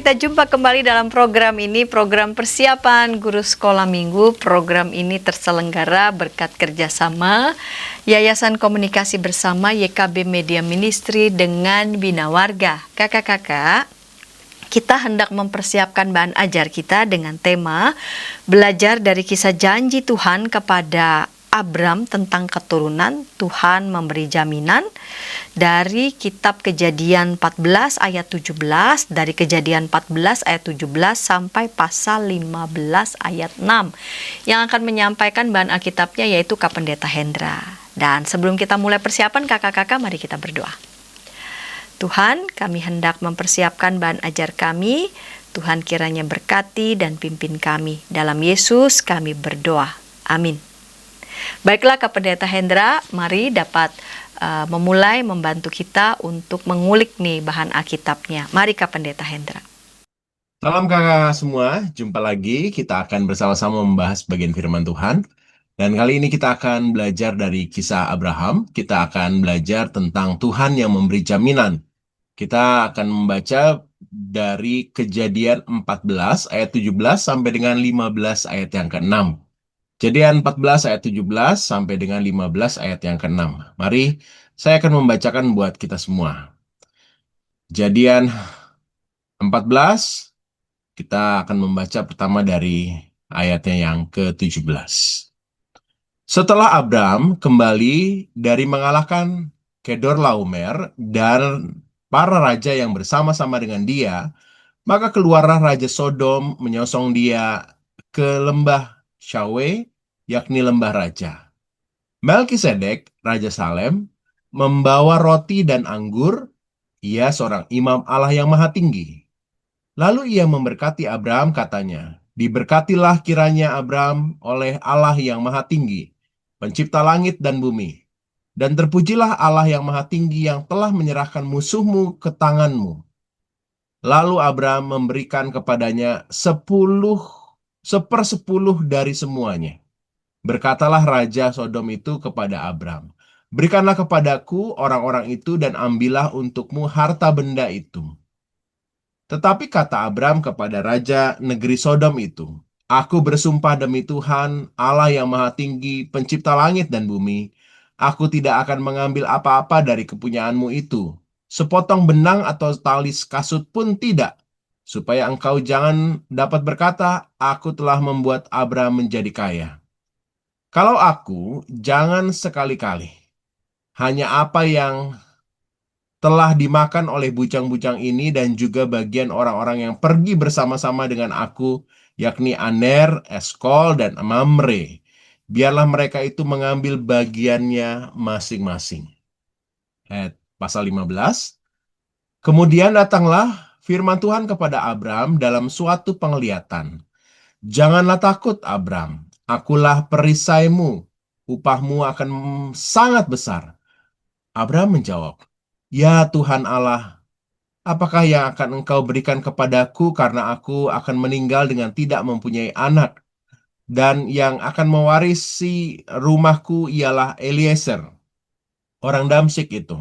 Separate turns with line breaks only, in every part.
kita jumpa kembali dalam program ini, program persiapan guru sekolah minggu. Program ini terselenggara berkat kerjasama Yayasan Komunikasi Bersama YKB Media Ministry dengan Bina Warga. Kakak-kakak, kita hendak mempersiapkan bahan ajar kita dengan tema belajar dari kisah janji Tuhan kepada Abram tentang keturunan. Tuhan memberi jaminan dari kitab Kejadian 14 ayat 17, dari Kejadian 14 ayat 17 sampai pasal 15 ayat 6. Yang akan menyampaikan bahan Alkitabnya yaitu Kak Pendeta Hendra. Dan sebelum kita mulai persiapan, kakak-kakak, mari kita berdoa. Tuhan, kami hendak mempersiapkan bahan ajar kami. Tuhan kiranya berkati dan pimpin kami. Dalam Yesus kami berdoa. Amin. Baiklah Kak Pendeta Hendra, mari dapat memulai membantu kita untuk mengulik nih bahan Alkitabnya. Mari Kak Pendeta Hendra.
Salam kakak semua, jumpa lagi. Kita akan bersama-sama membahas bagian firman Tuhan. Dan kali ini kita akan belajar dari kisah Abraham. Kita akan belajar tentang Tuhan yang memberi jaminan. Kita akan membaca dari Kejadian 14 ayat 17 sampai dengan 15 ayat yang ke-6. Kejadian 14 ayat 17 sampai dengan 15 ayat yang ke-6. Mari saya akan membacakan buat kita semua. Kejadian 14, kita akan membaca pertama dari ayatnya yang ke-17. Setelah Abram kembali dari mengalahkan Kedorlaomer dan para raja yang bersama-sama dengan dia, maka keluarlah Raja Sodom menyosong dia ke lembah Syawe, yakni lembah raja. Melkisedek, Raja Salem, membawa roti dan anggur. Ia seorang imam Allah yang maha tinggi. Lalu ia memberkati Abram, katanya, "Diberkatilah kiranya Abram oleh Allah yang maha tinggi, pencipta langit dan bumi. Dan terpujilah Allah yang maha tinggi yang telah menyerahkan musuhmu ke tanganmu." Lalu Abram memberikan kepadanya 10/10 dari semuanya. Berkatalah Raja Sodom itu kepada Abram, "Berikanlah kepadaku orang-orang itu dan ambillah untukmu harta benda itu." Tetapi kata Abram kepada Raja negeri Sodom itu, "Aku bersumpah demi Tuhan, Allah yang maha tinggi, pencipta langit dan bumi, aku tidak akan mengambil apa-apa dari kepunyaanmu itu. Sepotong benang atau tali kasut pun tidak, supaya engkau jangan dapat berkata, aku telah membuat Abram menjadi kaya. Kalau aku, jangan sekali-kali. Hanya apa yang telah dimakan oleh bujang-bujang ini dan juga bagian orang-orang yang pergi bersama-sama dengan aku, yakni Aner, Eskol, dan Mamre. Biarlah mereka itu mengambil bagiannya masing-masing." Pasal 15. Kemudian datanglah firman Tuhan kepada Abram dalam suatu penglihatan. "Janganlah takut, Abram. Akulah perisaimu. Upahmu akan sangat besar." Abram menjawab, "Ya Tuhan Allah, apakah yang akan engkau berikan kepadaku karena aku akan meninggal dengan tidak mempunyai anak? Dan yang akan mewarisi rumahku ialah Eliezer, orang Damsyik itu."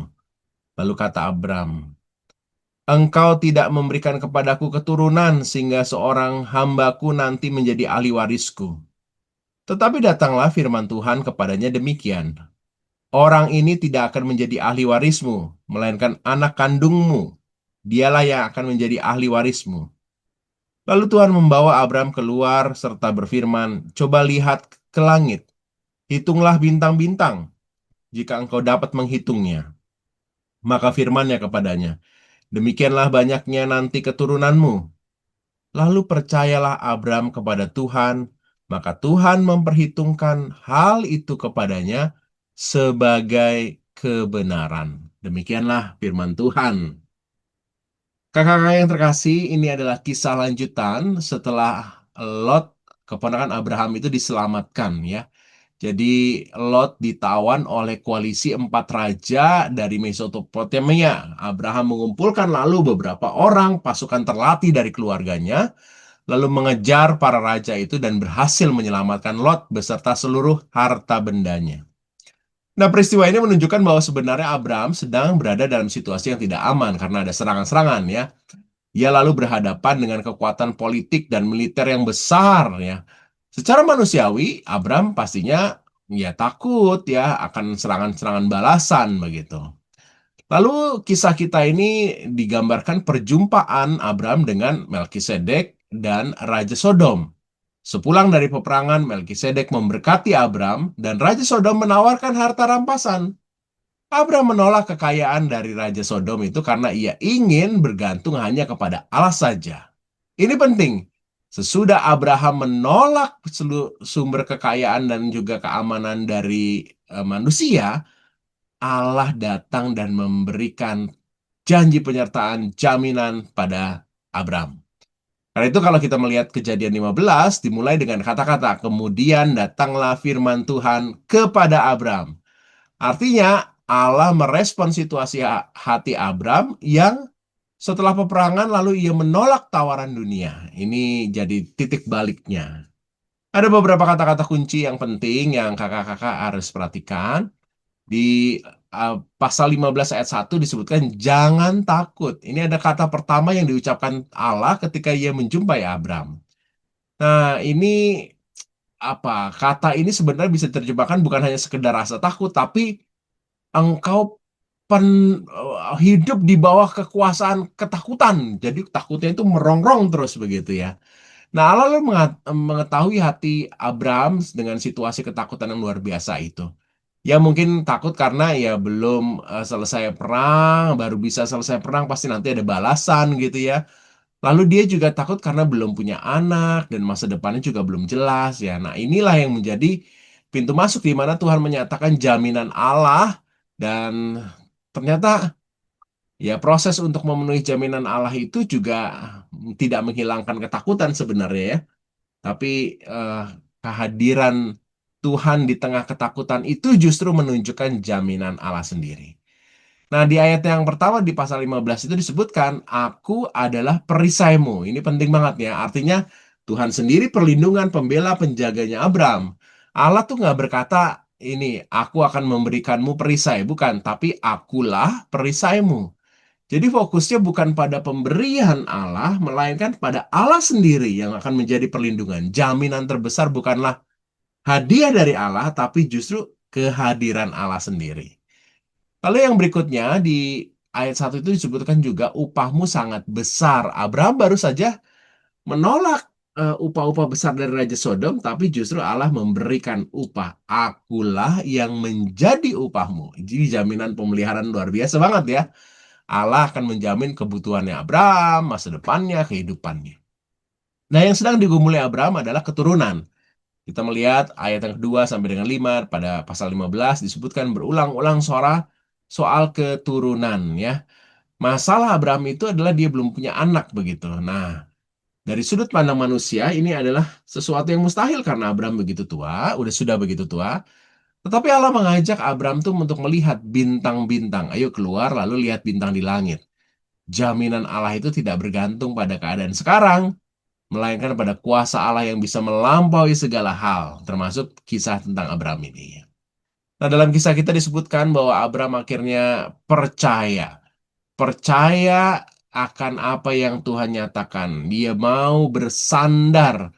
Lalu kata Abram, "Engkau tidak memberikan kepadaku keturunan sehingga seorang hambaku nanti menjadi ahli warisku." Tetapi datanglah firman Tuhan kepadanya demikian, "Orang ini tidak akan menjadi ahli warismu, melainkan anak kandungmu. Dialah yang akan menjadi ahli warismu." Lalu Tuhan membawa Abram keluar serta berfirman, "Coba lihat ke langit, hitunglah bintang-bintang, jika engkau dapat menghitungnya." Maka firman-Nya kepadanya, "Demikianlah banyaknya nanti keturunanmu." Lalu percayalah Abram kepada Tuhan, maka Tuhan memperhitungkan hal itu kepadanya sebagai kebenaran. Demikianlah firman Tuhan. Kakak-kakak yang terkasih, ini adalah kisah lanjutan setelah Lot, keponakan Abraham itu diselamatkan ya. Jadi Lot ditawan oleh koalisi 4 raja dari Mesopotamia. Abraham mengumpulkan lalu beberapa orang pasukan terlatih dari keluarganya, lalu mengejar para raja itu dan berhasil menyelamatkan Lot beserta seluruh harta bendanya. Nah, peristiwa ini menunjukkan bahwa sebenarnya Abraham sedang berada dalam situasi yang tidak aman karena ada serangan-serangan ya. Ia lalu berhadapan dengan kekuatan politik dan militer yang besar ya. Secara manusiawi, Abram pastinya ya takut ya akan serangan-serangan balasan begitu. Lalu kisah kita ini digambarkan perjumpaan Abram dengan Melkisedek dan Raja Sodom. Sepulang dari peperangan, Melkisedek memberkati Abram dan Raja Sodom menawarkan harta rampasan. Abram menolak kekayaan dari Raja Sodom itu karena ia ingin bergantung hanya kepada Allah saja. Ini penting. Sesudah Abraham menolak sumber kekayaan dan juga keamanan dari manusia, Allah datang dan memberikan janji penyertaan jaminan pada Abram. Karena itu kalau kita melihat Kejadian 15 dimulai dengan kata-kata kemudian datanglah firman Tuhan kepada Abram. Artinya Allah merespon situasi hati Abram yang setelah peperangan lalu ia menolak tawaran dunia. Ini jadi titik baliknya. Ada beberapa kata-kata kunci yang penting yang kakak-kakak harus perhatikan. Di pasal 15 ayat 1 disebutkan jangan takut. Ini ada kata pertama yang diucapkan Allah ketika ia menjumpai Abram. Nah, ini kata ini sebenarnya bisa diterjemahkan bukan hanya sekedar rasa takut, tapi engkau hidup di bawah kekuasaan ketakutan. Jadi takutnya itu merongrong terus begitu ya. Nah, Allah lalu mengetahui hati Abraham dengan situasi ketakutan yang luar biasa itu. Ya mungkin takut karena ya belum selesai perang, baru bisa selesai perang pasti nanti ada balasan gitu ya. Lalu dia juga takut karena belum punya anak dan masa depannya juga belum jelas ya. Nah, inilah yang menjadi pintu masuk di mana Tuhan menyatakan jaminan Allah dan ternyata ya proses untuk memenuhi jaminan Allah itu juga tidak menghilangkan ketakutan sebenarnya ya. Tapi kehadiran Tuhan di tengah ketakutan itu justru menunjukkan jaminan Allah sendiri. Nah, di ayat yang pertama di pasal 15 itu disebutkan, aku adalah perisaimu. Ini penting banget ya. Artinya Tuhan sendiri perlindungan, pembela, penjaganya Abram. Allah tuh nggak berkata, ini aku akan memberikanmu perisai. Bukan, tapi akulah perisaimu. Jadi fokusnya bukan pada pemberian Allah, melainkan pada Allah sendiri yang akan menjadi perlindungan. Jaminan terbesar bukanlah hadiah dari Allah, tapi justru kehadiran Allah sendiri. Lalu yang berikutnya di ayat 1 itu disebutkan juga upahmu sangat besar. Abraham baru saja menolak upah-upah besar dari Raja Sodom, tapi justru Allah memberikan upah. Akulah yang menjadi upahmu. Jadi jaminan pemeliharaan luar biasa banget ya. Allah akan menjamin kebutuhannya Abraham, masa depannya, kehidupannya. Nah, yang sedang digumuli Abraham adalah keturunan. Kita melihat ayat yang kedua sampai dengan 5 pada pasal 15 disebutkan berulang-ulang soal keturunan ya. Masalah Abraham itu adalah dia belum punya anak begitu. Nah, dari sudut pandang manusia ini adalah sesuatu yang mustahil karena Abraham begitu tua, sudah begitu tua. Tetapi Allah mengajak Abraham tuh untuk melihat bintang-bintang. Ayo keluar lalu lihat bintang di langit. Jaminan Allah itu tidak bergantung pada keadaan sekarang, melainkan pada kuasa Allah yang bisa melampaui segala hal, termasuk kisah tentang Abraham ini. Nah, dalam kisah kita disebutkan bahwa Abraham akhirnya percaya. Percaya akan apa yang Tuhan nyatakan. Dia mau bersandar,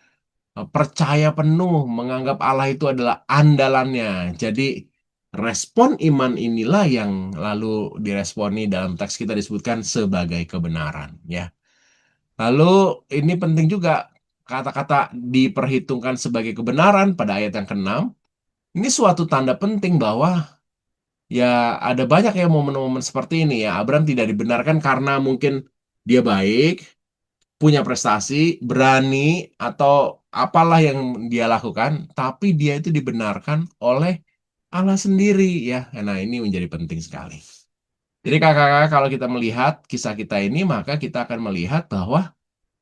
percaya penuh, menganggap Allah itu adalah andalannya. Jadi, respon iman inilah yang lalu diresponi dalam teks kita disebutkan sebagai kebenaran. Ya. Lalu ini penting juga kata-kata diperhitungkan sebagai kebenaran pada ayat yang ke-6. Ini suatu tanda penting bahwa ya ada banyak ya momen-momen seperti ini ya. Abraham tidak dibenarkan karena mungkin dia baik, punya prestasi, berani, atau apalah yang dia lakukan. Tapi dia itu dibenarkan oleh Allah sendiri ya. Nah, ini menjadi penting sekali. Jadi kakak-kakak kalau kita melihat kisah kita ini maka kita akan melihat bahwa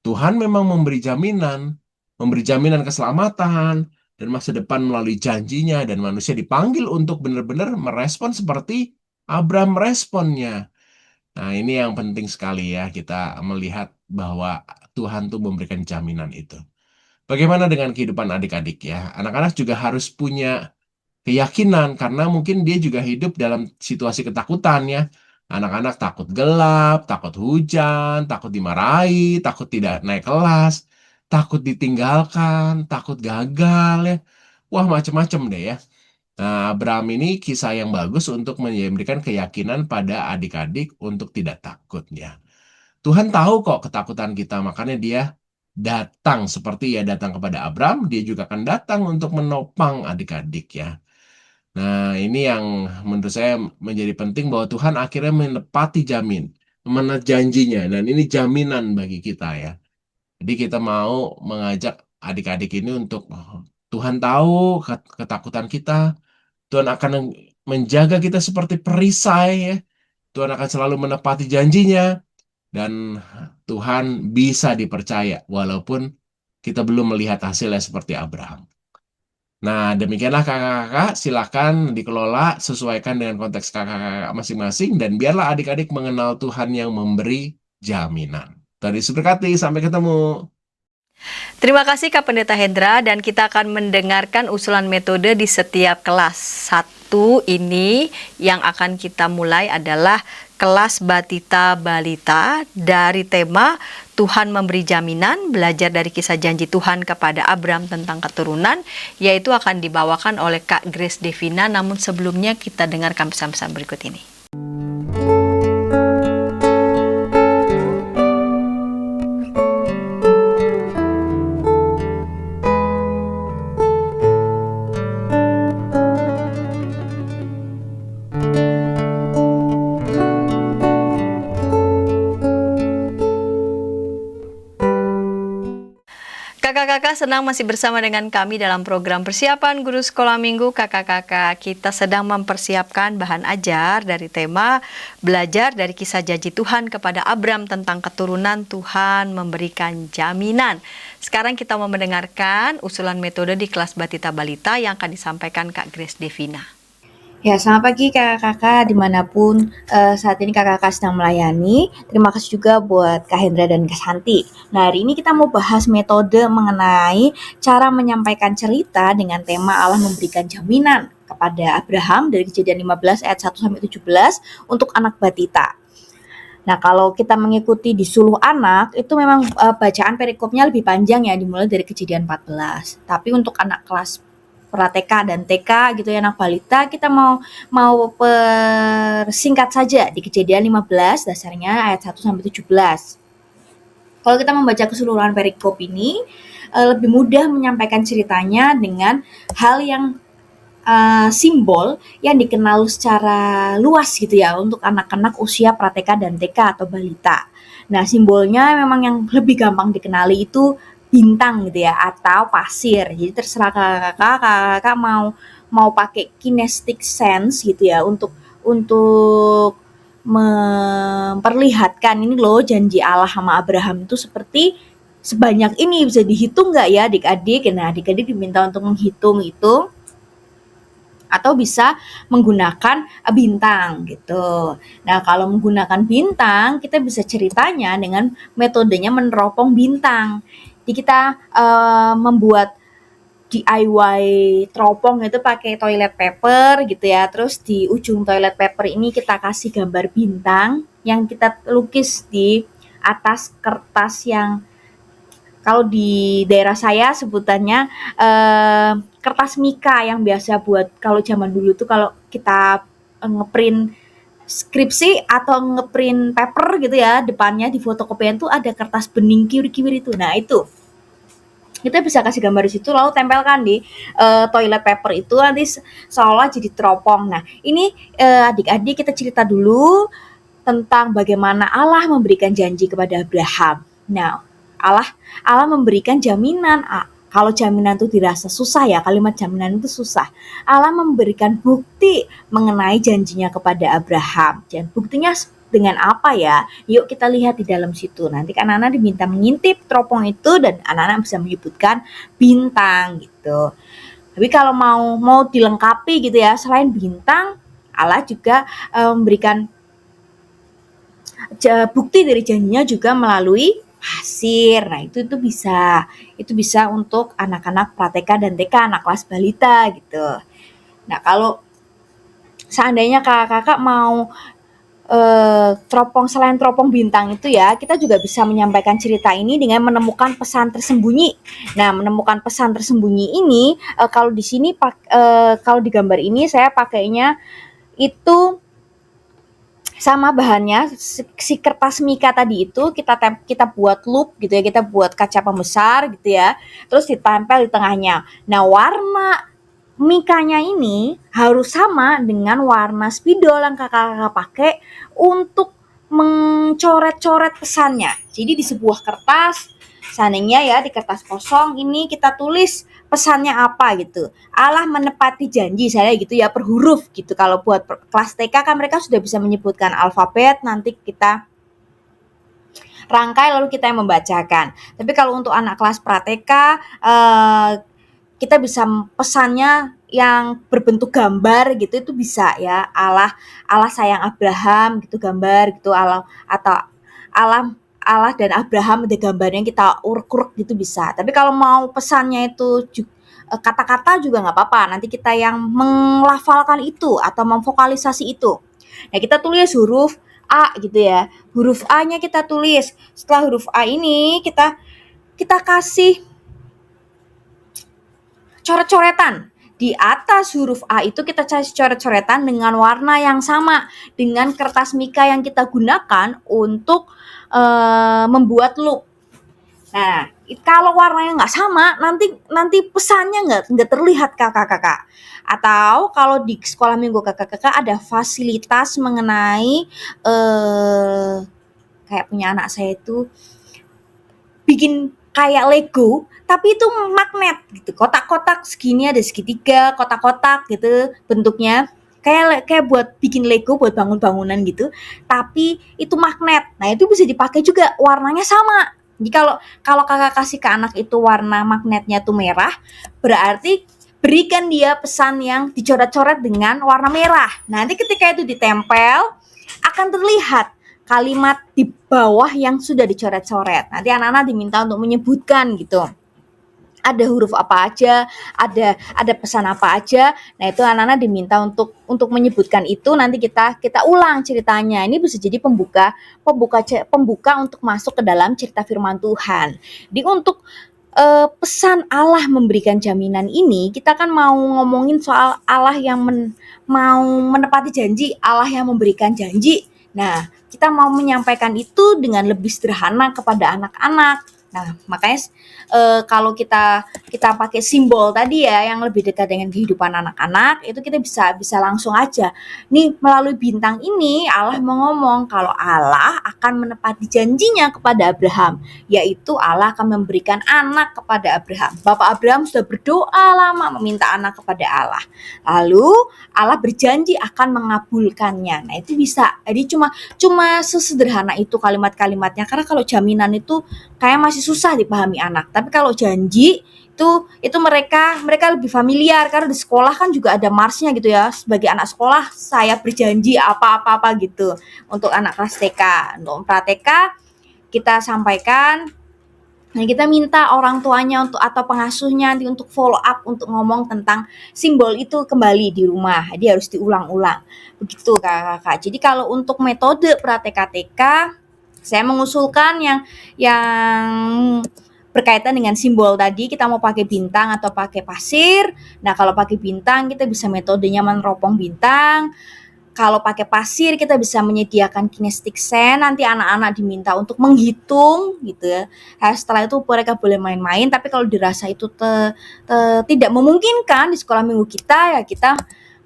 Tuhan memang memberi jaminan keselamatan dan masa depan melalui janjinya dan manusia dipanggil untuk benar-benar merespon seperti Abraham responnya. Nah, ini yang penting sekali ya kita melihat bahwa Tuhan tuh memberikan jaminan itu. Bagaimana dengan kehidupan adik-adik ya? Anak-anak juga harus punya keyakinan karena mungkin dia juga hidup dalam situasi ketakutan ya. Anak-anak takut gelap, takut hujan, takut dimarahi, takut tidak naik kelas, takut ditinggalkan, takut gagal ya. Wah, macem-macem deh ya. Nah, Abraham ini kisah yang bagus untuk memberikan keyakinan pada adik-adik untuk tidak takut ya. Tuhan tahu kok ketakutan kita, makanya dia datang seperti ia datang kepada Abraham, dia juga akan datang untuk menopang adik-adik ya. Nah, ini yang menurut saya menjadi penting bahwa Tuhan akhirnya menepati janjinya, dan ini jaminan bagi kita ya. Jadi kita mau mengajak adik-adik ini untuk Tuhan tahu ketakutan kita, Tuhan akan menjaga kita seperti perisai ya. Tuhan akan selalu menepati janjinya, dan Tuhan bisa dipercaya walaupun kita belum melihat hasilnya seperti Abraham. Nah, demikianlah kakak-kakak, silakan dikelola, sesuaikan dengan konteks kakak-kakak masing-masing, dan biarlah adik-adik mengenal Tuhan yang memberi jaminan. Tuhan Yesus berkati, sampai ketemu.
Terima kasih Kak Pendeta Hendra, dan kita akan mendengarkan usulan metode di setiap kelas. Satu ini yang akan kita mulai adalah kelas Batita Balita dari tema Tuhan memberi jaminan, belajar dari kisah janji Tuhan kepada Abraham tentang keturunan, yaitu akan dibawakan oleh Kak Grace Devina. Namun sebelumnya kita dengarkan pesan-pesan berikut ini. Kakak-kakak senang masih bersama dengan kami dalam program persiapan guru sekolah minggu. Kakak-kakak, kita sedang mempersiapkan bahan ajar dari tema belajar dari kisah janji Tuhan kepada Abraham tentang keturunan, Tuhan memberikan jaminan. Sekarang kita mau mendengarkan usulan metode di kelas Batita Balita yang akan disampaikan Kak Grace Devina.
Ya, selamat pagi kakak-kakak dimanapun saat ini kakak-kakak sedang melayani. Terima kasih juga buat Kak Hendra dan Kak Santi. Nah, hari ini kita mau bahas metode mengenai cara menyampaikan cerita dengan tema Allah memberikan jaminan kepada Abraham dari Kejadian 15 ayat 1-17 untuk anak batita. Nah, kalau kita mengikuti di Suluh Anak, itu memang bacaan perikopnya lebih panjang ya, dimulai dari Kejadian 14. Tapi untuk anak kelas pra-TK dan TK gitu ya, anak balita, kita mau persingkat saja di Kejadian 15 dasarnya ayat 1-17. Kalau kita membaca keseluruhan perikop ini lebih mudah menyampaikan ceritanya dengan hal yang simbol yang dikenal secara luas gitu ya untuk anak-anak usia pra-TK dan TK atau balita. Nah, simbolnya memang yang lebih gampang dikenali itu bintang gitu ya atau pasir. Jadi terserah kakak mau pakai kinesthetic sense gitu ya untuk memperlihatkan ini loh janji Allah sama Abraham itu seperti sebanyak ini, bisa dihitung nggak ya adik-adik? Nah, adik-adik diminta untuk menghitung itu atau bisa menggunakan bintang gitu. Nah, kalau menggunakan bintang, kita bisa ceritanya dengan metodenya meneropong bintang. Jadi kita membuat DIY teropong itu pakai toilet paper gitu ya. Terus di ujung toilet paper ini kita kasih gambar bintang yang kita lukis di atas kertas yang kalau di daerah saya sebutannya kertas mika yang biasa buat kalau zaman dulu tuh kalau kita ngeprint skripsi atau ngeprint paper gitu ya, depannya di fotokopian tuh ada kertas bening kiwir-kiwir itu. Nah, itu kita bisa kasih gambar di situ lalu tempelkan di toilet paper itu, nanti seolah jadi teropong. Nah, ini adik-adik kita cerita dulu tentang bagaimana Allah memberikan janji kepada Abraham. Nah, Allah memberikan jaminan. Kalau jaminan itu dirasa susah ya, kalimat jaminan itu susah. Allah memberikan bukti mengenai janjinya kepada Abraham. Dan buktinya dengan apa ya? Yuk kita lihat di dalam situ. Nanti kan anak-anak diminta mengintip teropong itu dan anak-anak bisa menyebutkan bintang gitu. Tapi kalau mau dilengkapi gitu ya, selain bintang, Allah juga memberikan bukti dari janjinya juga melalui pasir. Nah, itu bisa untuk anak-anak pra-TK dan TK, anak kelas balita gitu. Nah, kalau seandainya kakak-kakak mau selain teropong bintang itu ya, kita juga bisa menyampaikan cerita ini dengan menemukan pesan tersembunyi. Nah, menemukan pesan tersembunyi ini kalau di sini kalau di gambar ini saya pakainya itu sama bahannya si kertas mika tadi itu kita buat loop gitu ya, kita buat kaca pembesar gitu ya, terus ditempel di tengahnya. Nah, warna mikanya ini harus sama dengan warna spidol yang kakak-kakak pakai untuk mencoret-coret pesannya. Jadi di sebuah kertas, seandainya ya di kertas kosong ini kita tulis pesannya apa gitu. Allah menepati janji, saya gitu ya, per huruf gitu. Kalau buat kelas TK kan mereka sudah bisa menyebutkan alfabet, nanti kita rangkai lalu kita yang membacakan. Tapi kalau untuk anak kelas pra-TK kita bisa pesannya yang berbentuk gambar gitu, itu bisa ya, Allah sayang Abraham gitu, gambar gitu, Allah atau Allah dan Abraham ada gambarnya kita urek-urek gitu bisa. Tapi kalau mau pesannya itu kata-kata juga nggak apa-apa, nanti kita yang melafalkan itu atau memvokalisasi itu. Nah, kita tulis huruf A gitu ya, huruf A-nya kita tulis. Setelah huruf A ini kita kasih coret-coretan. Di atas huruf A itu kita kasih coret-coretan dengan warna yang sama dengan kertas mika yang kita gunakan untuk membuat loop. Nah, kalau warnanya nggak sama, nanti pesannya nggak terlihat kakak-kakak. Atau kalau di sekolah minggu kakak-kakak ada fasilitas mengenai kayak punya anak saya itu bikin kayak Lego, tapi itu magnet gitu. Kotak-kotak segini ada segitiga, kotak-kotak gitu bentuknya. Kayak buat bikin Lego, buat bangun-bangunan gitu, tapi itu magnet. Nah, itu bisa dipakai juga, warnanya sama. Jadi kalau kakak kasih ke anak itu warna magnetnya tuh merah, berarti berikan dia pesan yang dicoret-coret dengan warna merah. Nanti ketika itu ditempel, akan terlihat kalimat di bawah yang sudah dicoret-coret. Nanti anak-anak diminta untuk menyebutkan gitu. Ada huruf apa aja, ada pesan apa aja. Nah, itu anak-anak diminta untuk menyebutkan itu, nanti kita ulang ceritanya. Ini bisa jadi pembuka untuk masuk ke dalam cerita firman Tuhan. Jadi untuk pesan Allah memberikan jaminan ini, kita kan mau ngomongin soal Allah yang mau menepati janji, Allah yang memberikan janji. Nah, kita mau menyampaikan itu dengan lebih sederhana kepada anak-anak. Nah, makanya kalau kita pakai simbol tadi ya yang lebih dekat dengan kehidupan anak-anak, itu kita bisa langsung aja. Nih, melalui bintang ini Allah mau ngomong kalau Allah akan menepati janjinya kepada Abraham, yaitu Allah akan memberikan anak kepada Abraham. Bapak Abraham sudah berdoa lama meminta anak kepada Allah. Lalu Allah berjanji akan mengabulkannya. Nah, itu bisa. Jadi cuma sesederhana itu kalimat-kalimatnya, karena kalau jaminan itu kayak masih susah dipahami anak. Tapi kalau janji itu mereka lebih familiar, karena di sekolah kan juga ada marsnya gitu ya. Sebagai anak sekolah saya berjanji apa-apa gitu. Untuk anak kelas TK, untuk pra-TK kita sampaikan. Nah, kita minta orang tuanya atau pengasuhnya nanti untuk follow up, untuk ngomong tentang simbol itu kembali di rumah. Jadi harus diulang-ulang. Begitu kakak-kakak. Jadi kalau untuk metode pra-TK, saya mengusulkan yang berkaitan dengan simbol tadi, kita mau pakai bintang atau pakai pasir. Nah, kalau pakai bintang kita bisa metodenya meneropong bintang. Kalau pakai pasir kita bisa menyediakan kinetic sand, nanti anak-anak diminta untuk menghitung gitu ya. Nah, setelah itu mereka boleh main-main, tapi kalau dirasa itu tidak memungkinkan di sekolah minggu kita, ya kita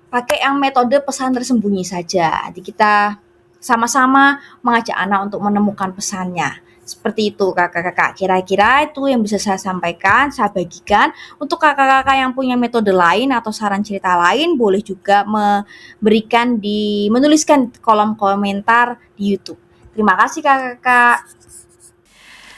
pakai yang metode pesan tersembunyi saja. Jadi kita sama-sama mengajak anak untuk menemukan pesannya. Seperti itu kakak-kakak. Kira-kira itu yang bisa saya sampaikan, saya bagikan. Untuk kakak-kakak yang punya metode lain atau saran cerita lain, boleh juga menuliskan di kolom komentar di YouTube. Terima kasih kakak-kakak.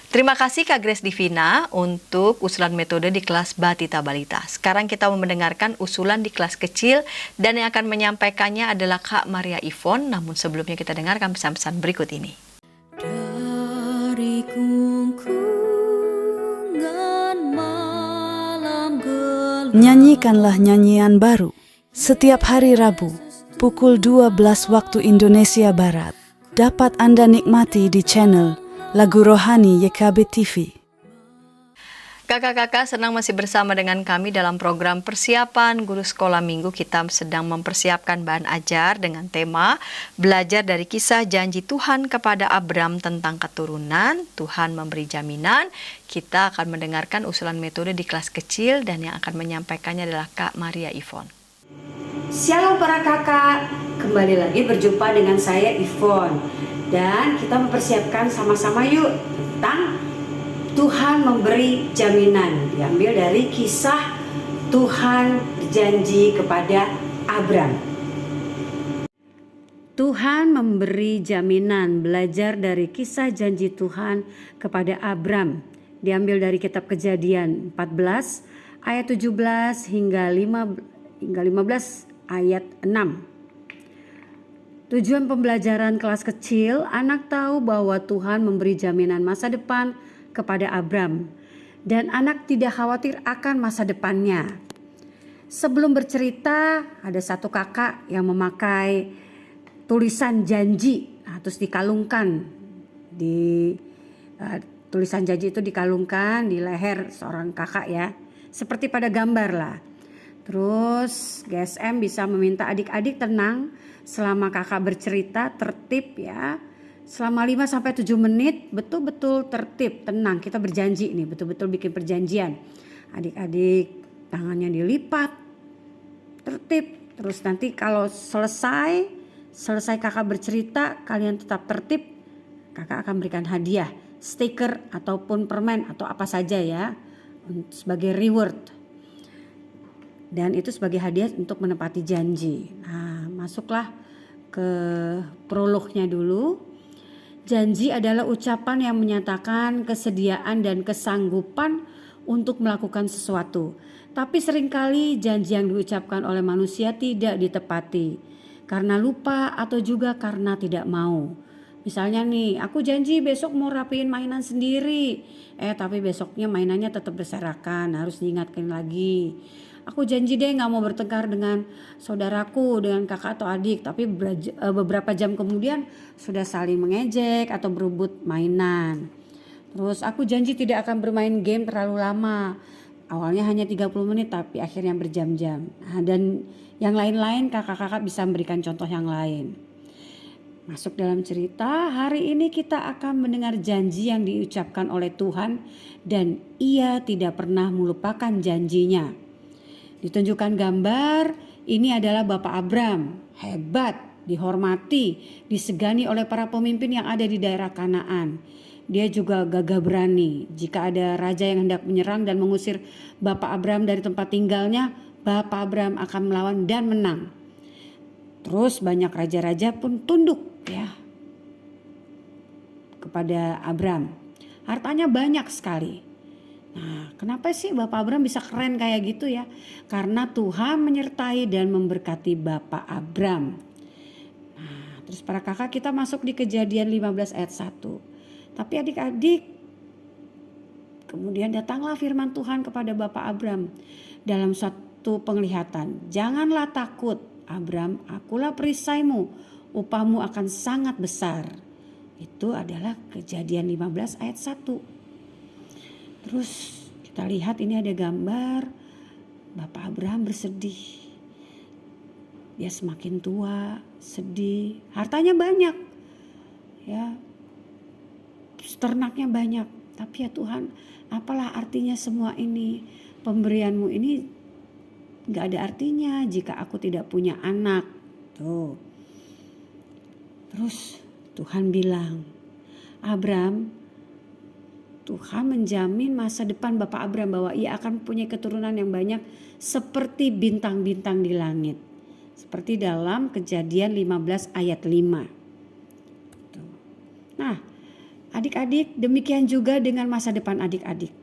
Terima kasih Kak Grace Divina untuk usulan metode di kelas Batita Balita. Sekarang kita mau mendengarkan usulan di kelas kecil, dan yang akan menyampaikannya adalah Kak Maria Ivon. Namun sebelumnya kita dengarkan pesan-pesan berikut ini.
Dari kungkungan malam gelap,
Nyanyikanlah nyanyian baru setiap hari Rabu
pukul 12 waktu Indonesia Barat. Dapat Anda nikmati di channel Lagu Rohani YKB TV.
Kakak-kakak senang masih bersama dengan kami dalam program persiapan guru sekolah minggu. Kita sedang mempersiapkan bahan ajar dengan tema belajar dari kisah janji Tuhan kepada Abram tentang keturunan. Tuhan memberi jaminan. Kita akan mendengarkan usulan metode di kelas kecil dan yang akan menyampaikannya adalah Kak Maria Yvonne.
Shalom para kakak, kembali lagi berjumpa dengan saya Yvonne. Dan kita mempersiapkan sama-sama yuk tentang Tuhan memberi jaminan, diambil dari kisah Tuhan berjanji kepada Abram. Tuhan memberi jaminan, belajar dari kisah janji Tuhan kepada Abram, diambil dari kitab Kejadian 14 ayat 17 hingga 15 ayat 6. Tujuan pembelajaran kelas kecil, anak tahu bahwa Tuhan memberi jaminan masa depan kepada Abram dan anak tidak khawatir akan masa depannya. Sebelum bercerita, ada satu kakak yang memakai tulisan janji, terus dikalungkan tulisan janji itu dikalungkan di leher seorang kakak ya, seperti pada gambar lah. Terus GSM bisa meminta adik-adik tenang selama kakak bercerita, tertib ya. Selama 5-7 menit betul-betul tertib, tenang. Kita berjanji nih, betul-betul bikin perjanjian. Adik-adik tangannya dilipat, tertib. Terus nanti kalau selesai kakak bercerita, kalian tetap tertib, kakak akan berikan hadiah, stiker ataupun permen atau apa saja ya, sebagai reward. Dan itu sebagai hadiah untuk menepati janji. Nah, masuklah ke prolognya dulu. Janji adalah ucapan yang menyatakan kesediaan dan kesanggupan untuk melakukan sesuatu. Tapi seringkali janji yang diucapkan oleh manusia tidak ditepati karena lupa atau juga karena tidak mau. Misalnya nih, aku janji besok mau rapiin mainan sendiri. Tapi besoknya mainannya tetap berserakan, harus diingatkan lagi. Aku janji deh gak mau bertengkar dengan saudaraku, dengan kakak atau adik. Tapi beberapa jam kemudian sudah saling mengejek atau berebut mainan. Terus aku janji tidak akan bermain game terlalu lama. Awalnya hanya 30 menit tapi akhirnya berjam-jam. Nah, dan yang lain-lain kakak-kakak bisa memberikan contoh yang lain. Masuk dalam cerita, hari ini kita akan mendengar janji yang diucapkan oleh Tuhan dan Ia tidak pernah melupakan janjinya. Ditunjukkan gambar, ini adalah Bapak Abram, hebat, dihormati, disegani oleh para pemimpin yang ada di daerah Kanaan. Dia juga gagah berani. Jika ada raja yang hendak menyerang dan mengusir Bapak Abram dari tempat tinggalnya, Bapak Abram akan melawan dan menang. Terus banyak raja-raja pun tunduk ya kepada Abram. Hartanya banyak sekali. Nah, kenapa sih Bapak Abram bisa keren kayak gitu ya? Karena Tuhan menyertai dan memberkati Bapak Abram. Nah, terus para kakak kita masuk di Kejadian 15 ayat 1. Tapi adik-adik, kemudian datanglah firman Tuhan kepada Bapak Abram dalam suatu penglihatan. Janganlah takut Abram, akulah perisaimu, upahmu akan sangat besar. Itu adalah Kejadian 15 ayat 1. Terus kita lihat ini ada gambar Bapak Abraham bersedih. Dia semakin tua, sedih, hartanya banyak. Ya. Ternaknya banyak. Tapi ya Tuhan, apalah artinya semua ini? Pemberianmu ini gak ada artinya jika aku tidak punya anak. Tuh. Terus Tuhan bilang, Abram, Tuhan menjamin masa depan Bapak Abram bahwa ia akan punya keturunan yang banyak seperti bintang-bintang di langit. Seperti dalam Kejadian 15 ayat 5. Nah, adik-adik, demikian juga dengan masa depan adik-adik.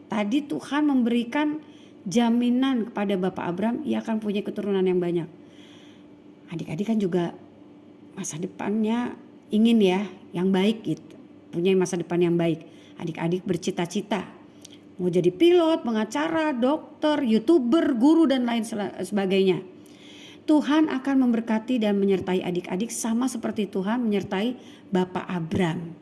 Tadi Tuhan memberikan jaminan kepada Bapak Abram, ia akan punya keturunan yang banyak. Adik-adik kan juga masa depannya ingin ya, yang baik gitu. Punya masa depan yang baik. Adik-adik bercita-cita mau jadi pilot, pengacara, dokter, YouTuber, guru dan lain sebagainya. Tuhan akan memberkati dan menyertai adik-adik sama seperti Tuhan menyertai Bapak Abram.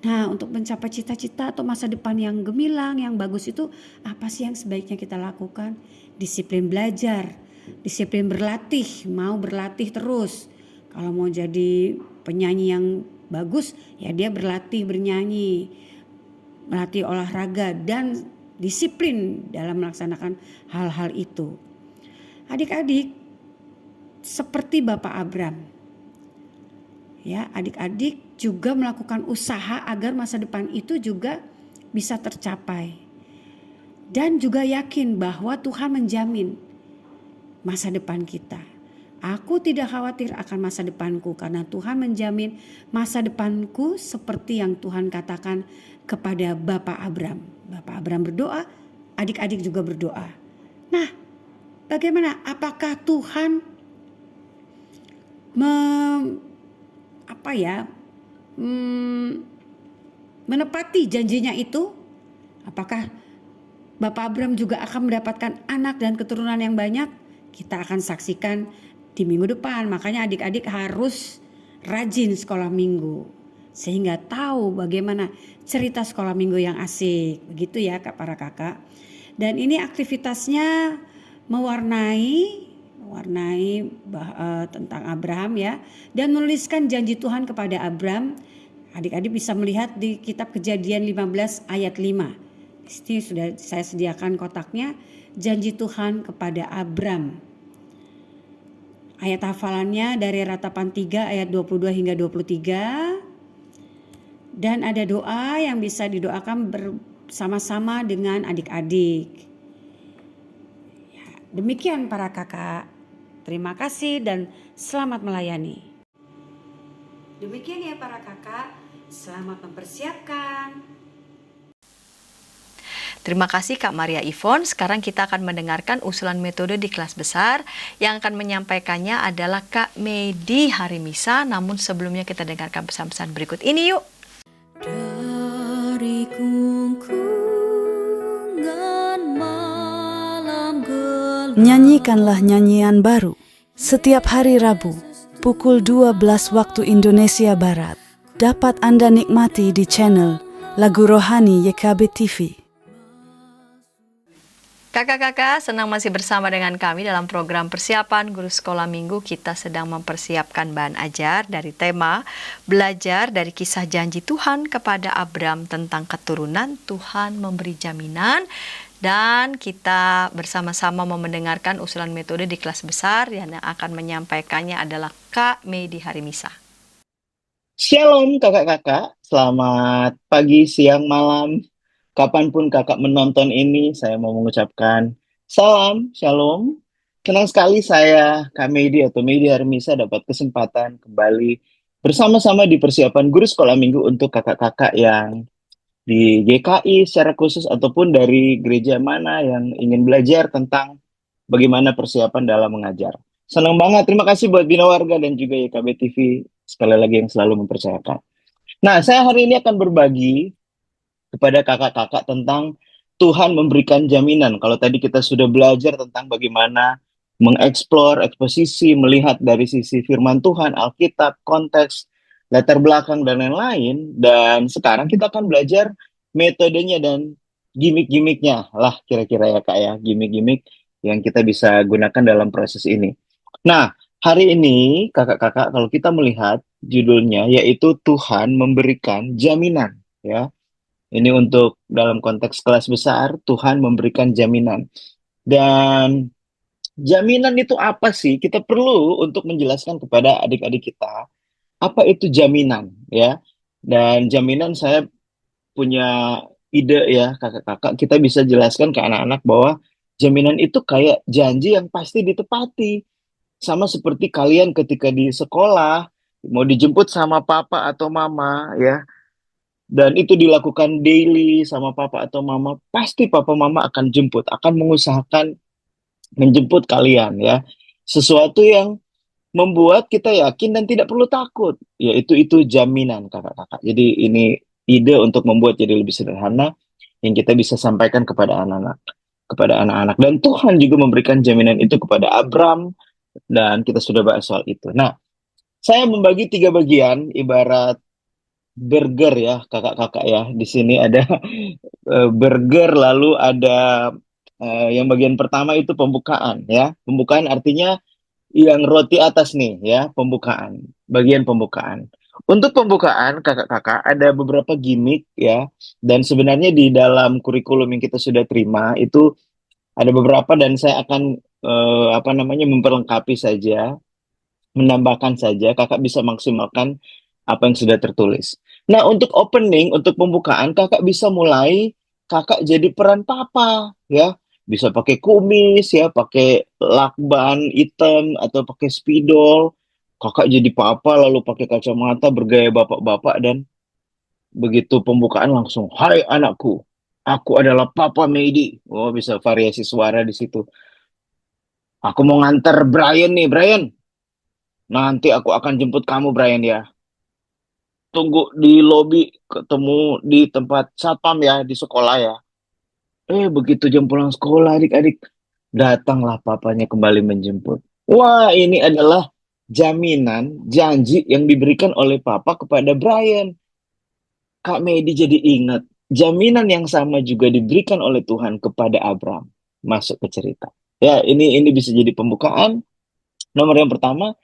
Nah, untuk mencapai cita-cita atau masa depan yang gemilang, yang bagus itu apa sih yang sebaiknya kita lakukan? Disiplin belajar, disiplin berlatih, mau berlatih terus. Kalau mau jadi penyanyi yang bagus, ya dia berlatih bernyanyi, melatih olahraga dan disiplin dalam melaksanakan hal-hal itu. Adik-adik seperti Bapak Abram, ya, adik-adik juga melakukan usaha agar masa depan itu juga bisa tercapai. Dan juga yakin bahwa Tuhan menjamin masa depan kita. Aku tidak khawatir akan masa depanku karena Tuhan menjamin masa depanku seperti yang Tuhan katakan kepada Bapak Abram. Bapak Abram berdoa, adik-adik juga berdoa. Nah, bagaimana? Apakah Tuhan menepati janjinya itu? Apakah Bapak Abram juga akan mendapatkan anak dan keturunan yang banyak? Kita akan saksikan di minggu depan. Makanya adik-adik harus rajin sekolah minggu sehingga tahu bagaimana cerita sekolah minggu yang asik. Begitu ya para kakak. Dan ini aktivitasnya mewarnai tentang Abraham ya, dan menuliskan janji Tuhan kepada Abram. Adik-adik bisa melihat di kitab Kejadian 15 ayat 5. Ini sudah saya sediakan kotaknya, janji Tuhan kepada Abram. Ayat hafalannya dari Ratapan 3 ayat 22 hingga 23. Dan ada doa yang bisa didoakan bersama-sama dengan adik-adik. Ya, demikian para kakak. Terima kasih dan selamat melayani. Demikian ya para kakak, selamat mempersiapkan.
Terima kasih Kak Maria Yvonne. Sekarang kita akan mendengarkan usulan metode di kelas besar. Yang akan menyampaikannya adalah Kak Medi Harimisa. Namun sebelumnya kita dengarkan pesan-pesan berikut ini yuk.
Dari kungkungan malam gelap,
Nyanyikanlah nyanyian baru setiap hari Rabu pukul 12 waktu Indonesia Barat. Dapat Anda nikmati di channel Lagu Rohani YKB TV.
Kakak-kakak, senang masih bersama dengan kami dalam program persiapan Guru Sekolah Minggu. Kita sedang mempersiapkan bahan ajar dari tema belajar dari kisah janji Tuhan kepada Abram tentang keturunan. Tuhan memberi jaminan. Dan kita bersama-sama mau mendengarkan usulan metode di kelas besar yang akan menyampaikannya adalah Kak Medi Harimisa.
Shalom kakak-kakak, selamat pagi, siang, malam. Kapanpun kakak menonton ini, saya mau mengucapkan salam, shalom. Senang sekali saya, Kak Medi atau Medi Harimisa, dapat kesempatan kembali bersama-sama di persiapan Guru Sekolah Minggu untuk kakak-kakak yang di GKI secara khusus ataupun dari gereja mana yang ingin belajar tentang bagaimana persiapan dalam mengajar. Senang banget, terima kasih buat Bina Warga dan juga YKB TV sekali lagi yang selalu mempercayakan. Nah, saya hari ini akan berbagi kepada kakak-kakak tentang Tuhan memberikan jaminan. Kalau tadi kita sudah belajar tentang bagaimana mengeksplor, eksposisi, melihat dari sisi firman Tuhan, Alkitab, konteks, latar belakang, dan lain-lain. Dan sekarang kita akan belajar metodenya dan gimmick-gimmicknya lah kira-kira ya Kak ya, gimmick-gimmick yang kita bisa gunakan dalam proses ini. Nah, hari ini kakak-kakak kalau kita melihat judulnya yaitu Tuhan memberikan jaminan ya. Ini untuk dalam konteks kelas besar, Tuhan memberikan jaminan. Dan jaminan itu apa sih? Kita perlu untuk menjelaskan kepada adik-adik kita, apa itu jaminan ya. Dan jaminan saya punya ide ya kakak-kakak, kita bisa jelaskan ke anak-anak bahwa jaminan itu kayak janji yang pasti ditepati. Sama seperti kalian ketika di sekolah, mau dijemput sama papa atau mama ya, dan itu dilakukan daily sama papa atau mama, pasti papa mama akan jemput, akan mengusahakan menjemput kalian ya. Sesuatu yang membuat kita yakin dan tidak perlu takut, yaitu itu jaminan kakak-kakak. Jadi ini ide untuk membuat jadi lebih sederhana yang kita bisa sampaikan kepada anak-anak. Dan Tuhan juga memberikan jaminan itu kepada Abram, dan kita sudah bahas soal itu. Nah, saya membagi 3 bagian ibarat burger ya, kakak-kakak ya. Di sini ada burger, lalu ada yang bagian pertama itu pembukaan ya. Pembukaan artinya yang roti atas nih ya, pembukaan, bagian pembukaan. Untuk pembukaan kakak-kakak ada beberapa gimmick ya, dan sebenarnya di dalam kurikulum yang kita sudah terima itu ada beberapa, dan saya akan apa namanya memperlengkapi saja, menambahkan saja, kakak bisa maksimalkan apa yang sudah tertulis. Nah, untuk opening, untuk pembukaan, kakak bisa mulai, kakak jadi peran papa, ya. Bisa pakai kumis, ya, pakai lakban hitam, atau pakai spidol. Kakak jadi papa, lalu pakai kacamata, bergaya bapak-bapak, dan begitu pembukaan langsung, "Hai anakku, aku adalah Papa Medi." Oh, bisa variasi suara di situ. "Aku mau nganter Brian nih, Brian. Nanti aku akan jemput kamu, Brian ya. Tunggu di lobi, ketemu di tempat satpam ya, di sekolah ya." Begitu jam pulang sekolah adik-adik, datanglah papanya kembali menjemput. Wah, ini adalah jaminan, janji yang diberikan oleh papa kepada Brian. Kak Medi jadi ingat, jaminan yang sama juga diberikan oleh Tuhan kepada Abraham. Masuk ke cerita. Ya, ini bisa jadi pembukaan, nomor yang pertama.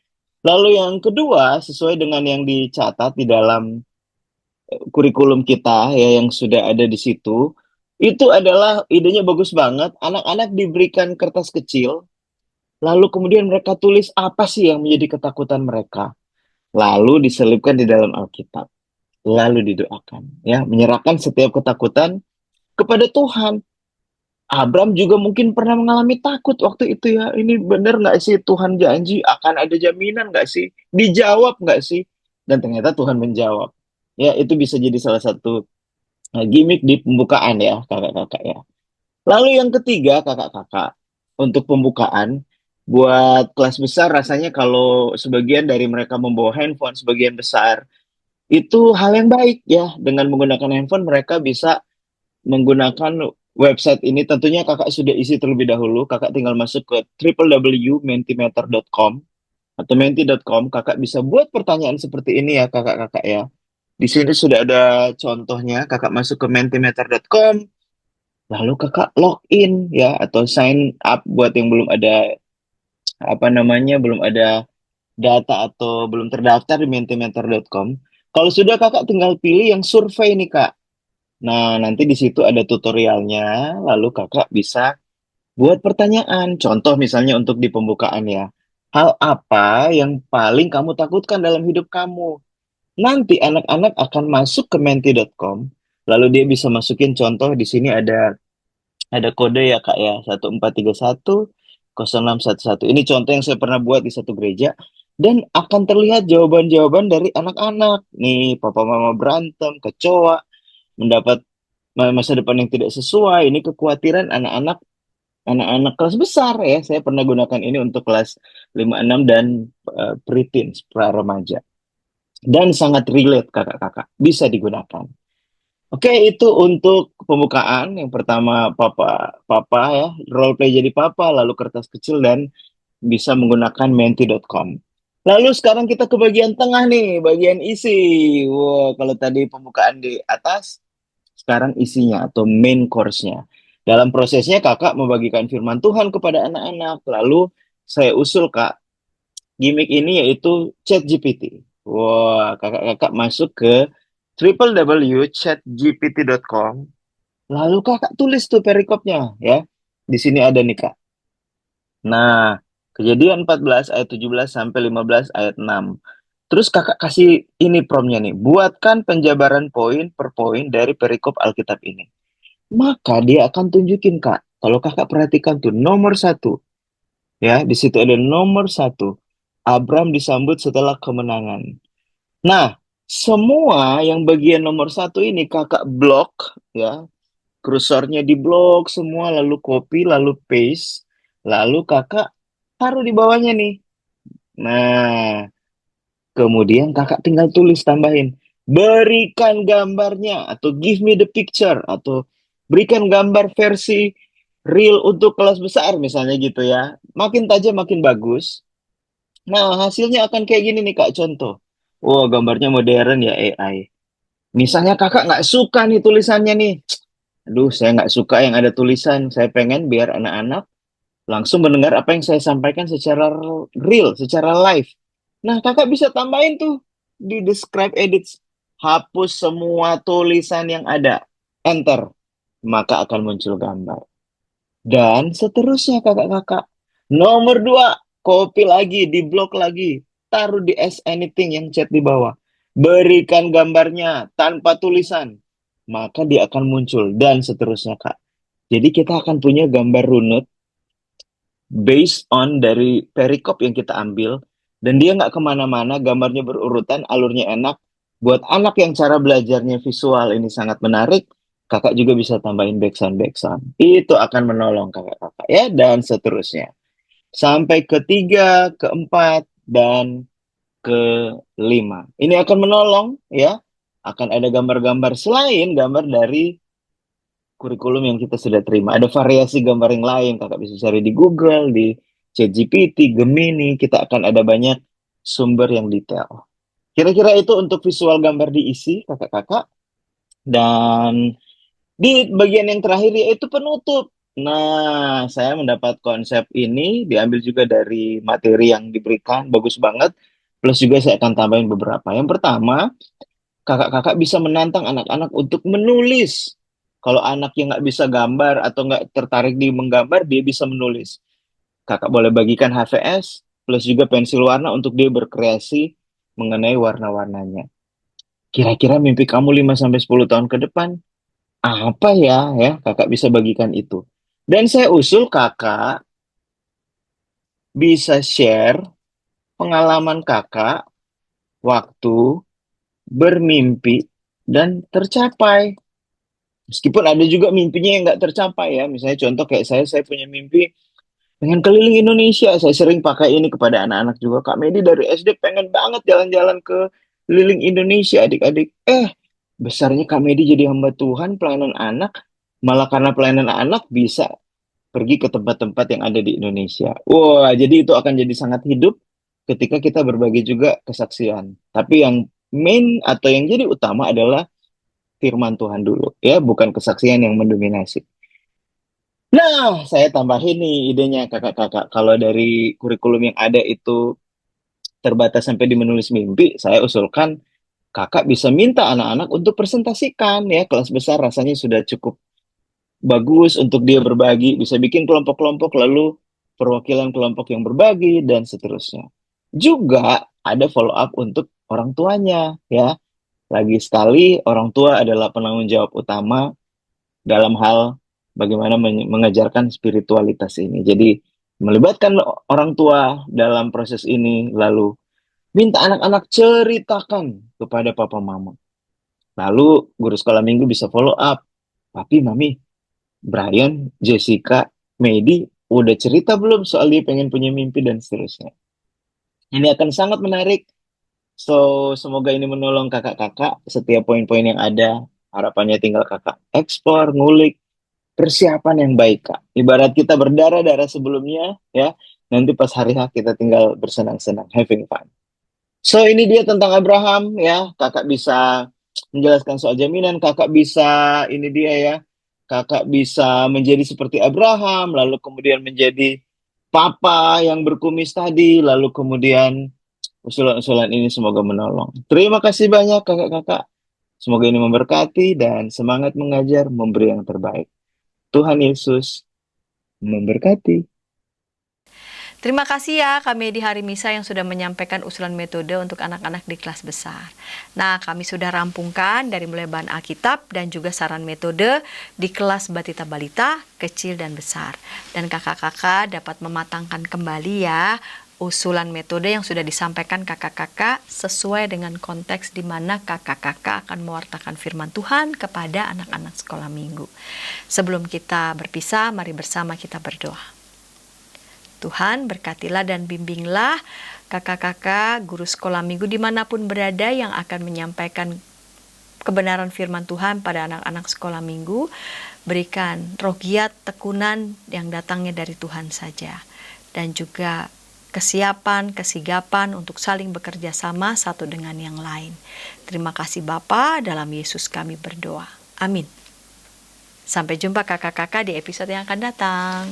Lalu yang kedua, sesuai dengan yang dicatat di dalam kurikulum kita ya yang sudah ada di situ, itu adalah idenya bagus banget. Anak-anak diberikan kertas kecil, lalu kemudian mereka tulis apa sih yang menjadi ketakutan mereka. Lalu diselipkan di dalam Alkitab. Lalu didoakan, ya, menyerahkan setiap ketakutan kepada Tuhan. Abram juga mungkin pernah mengalami takut waktu itu ya. Ini benar nggak sih Tuhan janji akan ada jaminan nggak sih? Dijawab nggak sih? Dan ternyata Tuhan menjawab. Ya, itu bisa jadi salah satu gimmick di pembukaan ya, kakak-kakak ya. Lalu yang ketiga, kakak-kakak, untuk pembukaan, buat kelas besar rasanya kalau sebagian dari mereka membawa handphone, sebagian besar, itu hal yang baik ya. Dengan menggunakan handphone, mereka bisa menggunakan website ini. Tentunya kakak sudah isi terlebih dahulu, kakak tinggal masuk ke www.mentimeter.com atau menti.com, kakak bisa buat pertanyaan seperti ini ya, kakak-kakak ya. Di sini sudah ada contohnya, kakak masuk ke mentimeter.com, lalu kakak login ya atau sign up buat yang belum ada apa namanya, belum ada data atau belum terdaftar di mentimeter.com. Kalau sudah kakak tinggal pilih yang survei nih kak. Nah, nanti di situ ada tutorialnya, lalu kakak bisa buat pertanyaan. Contoh misalnya untuk di pembukaan ya. Hal apa yang paling kamu takutkan dalam hidup kamu? Nanti anak-anak akan masuk ke menti.com, lalu dia bisa masukin contoh. Di sini ada kode ya Kak ya, 1431 0611. Ini contoh yang saya pernah buat di satu gereja, dan akan terlihat jawaban-jawaban dari anak-anak. Nih, papa mama berantem, kecoa, mendapat masa depan yang tidak sesuai. Ini kekhawatiran anak-anak kelas besar ya. Saya pernah gunakan ini untuk kelas 5 6 dan preteens, pra remaja. Dan sangat relate kakak-kakak, bisa digunakan. Oke, itu untuk pembukaan. Yang pertama papa ya, role play jadi papa, lalu kertas kecil, dan bisa menggunakan menti.com. Lalu sekarang kita ke bagian tengah nih, bagian isi. Wow, kalau tadi pembukaan di atas, sekarang isinya atau main course-nya. Dalam prosesnya kakak membagikan firman Tuhan kepada anak-anak. Lalu saya usul kak, gimmick ini yaitu ChatGPT. Wah, kakak-kakak masuk ke www.chatgpt.com. Lalu kakak tulis tuh perikopnya ya. Di sini ada nih kak. Nah, Kejadian 14 ayat 17 sampai 15 ayat 6. Terus kakak kasih ini promnya nih. Buatkan penjabaran poin per poin dari perikop Alkitab ini. Maka dia akan tunjukin kak. Kalau kakak perhatikan tuh nomor 1. Ya, di situ ada nomor 1. Abram disambut setelah kemenangan. Nah, semua yang bagian nomor 1 ini kakak blok ya, kursornya di blok semua, lalu copy, lalu paste, lalu kakak taruh di bawahnya nih. Nah, kemudian kakak tinggal tulis, tambahin, berikan gambarnya, atau give me the picture, atau berikan gambar versi real untuk kelas besar misalnya gitu ya. Makin tajam makin bagus. Nah, hasilnya akan kayak gini nih Kak, contoh. Wah, gambarnya modern ya AI. Misalnya kakak nggak suka nih tulisannya nih. Aduh, saya nggak suka yang ada tulisan. Saya pengen biar anak-anak langsung mendengar apa yang saya sampaikan secara real, secara live. Nah, kakak bisa tambahin tuh di describe edit. Hapus semua tulisan yang ada. Enter. Maka akan muncul gambar. Dan seterusnya kakak-kakak. Nomor dua, copy lagi, di-blok lagi. Taruh di as anything yang chat di bawah. Berikan gambarnya tanpa tulisan. Maka dia akan muncul. Dan seterusnya, Kak. Jadi kita akan punya gambar runut based on dari perikop yang kita ambil. Dan dia nggak kemana-mana, gambarnya berurutan, alurnya enak. Buat anak yang cara belajarnya visual ini sangat menarik, kakak juga bisa tambahin backsound. Itu akan menolong kakak-kakak ya, dan seterusnya. Sampai ketiga, keempat, dan kelima. Ini akan menolong ya. Akan ada gambar-gambar selain gambar dari kurikulum yang kita sudah terima. Ada variasi gambar yang lain, kakak bisa cari di Google, di ChatGPT, Gemini, kita akan ada banyak sumber yang detail. Kira-kira itu untuk visual gambar diisi, kakak-kakak. Dan di bagian yang terakhir yaitu penutup. Nah, saya mendapat konsep ini diambil juga dari materi yang diberikan, bagus banget. Plus juga saya akan tambahin beberapa. Yang pertama, kakak-kakak bisa menantang anak-anak untuk menulis. Kalau anak yang nggak bisa gambar atau nggak tertarik di menggambar, dia bisa menulis. Kakak boleh bagikan HVS, plus juga pensil warna untuk dia berkreasi mengenai warna-warnanya. Kira-kira mimpi kamu 5-10 tahun ke depan, apa ya? Ya, kakak bisa bagikan itu. Dan saya usul kakak bisa share pengalaman kakak waktu bermimpi dan tercapai. Meskipun ada juga mimpinya yang nggak tercapai ya. Misalnya contoh kayak saya punya mimpi pengen keliling Indonesia. Saya sering pakai ini kepada anak-anak juga. Kak Medi dari SD pengen banget jalan-jalan ke keliling Indonesia adik-adik. Besarnya Kak Medi jadi hamba Tuhan, pelayanan anak. Malah karena pelayanan anak bisa pergi ke tempat-tempat yang ada di Indonesia. Wah, jadi itu akan jadi sangat hidup ketika kita berbagi juga kesaksian. Tapi yang main atau yang jadi utama adalah firman Tuhan dulu, ya, bukan kesaksian yang mendominasi. Nah, saya tambahin nih idenya kakak-kakak. Kalau dari kurikulum yang ada itu terbatas sampai di menulis mimpi, saya usulkan kakak bisa minta anak-anak untuk presentasikan ya. Kelas besar rasanya sudah cukup bagus untuk dia berbagi, bisa bikin kelompok-kelompok lalu perwakilan kelompok yang berbagi dan seterusnya. Juga ada follow up untuk orang tuanya ya. Lagi sekali orang tua adalah penanggung jawab utama dalam hal bagaimana mengajarkan spiritualitas ini. Jadi melibatkan orang tua dalam proses ini, lalu minta anak-anak ceritakan kepada papa mama. Lalu guru sekolah minggu bisa follow up. Papi, mami, Brian, Jessica, Medi, udah cerita belum soal dia pengen punya mimpi dan seterusnya. Ini akan sangat menarik. So, semoga ini menolong kakak-kakak setiap poin-poin yang ada. Harapannya tinggal kakak eksplor, ngulik, persiapan yang baik, Kak. Ibarat kita berdarah-darah sebelumnya, ya. Nanti pas hari H kita tinggal bersenang-senang, having fun. So, ini dia tentang Abraham, ya. Kakak bisa menjelaskan soal jaminan, kakak bisa, ini dia ya. Kakak bisa menjadi seperti Abraham, lalu kemudian menjadi papa yang berkumis tadi, lalu kemudian usulan-usulan ini semoga menolong. Terima kasih banyak kakak-kakak. Semoga ini memberkati dan semangat mengajar, memberi yang terbaik. Tuhan Yesus memberkati.
Terima kasih ya Kak Medi Harimisa yang sudah menyampaikan usulan metode untuk anak-anak di kelas besar. Nah, kami sudah rampungkan dari mulai bahan Alkitab dan juga saran metode di kelas Batita Balita, kecil dan besar. Dan kakak-kakak dapat mematangkan kembali ya usulan metode yang sudah disampaikan kakak-kakak sesuai dengan konteks di mana kakak-kakak akan mewartakan firman Tuhan kepada anak-anak sekolah minggu. Sebelum kita berpisah, mari bersama kita berdoa. Tuhan berkatilah dan bimbinglah kakak-kakak guru sekolah minggu dimanapun berada yang akan menyampaikan kebenaran firman Tuhan pada anak-anak sekolah minggu. Berikan roh giat tekunan yang datangnya dari Tuhan saja. Dan juga kesiapan, kesigapan untuk saling bekerja sama satu dengan yang lain. Terima kasih Bapa, dalam Yesus kami berdoa. Amin. Sampai jumpa kakak-kakak di episode yang akan datang.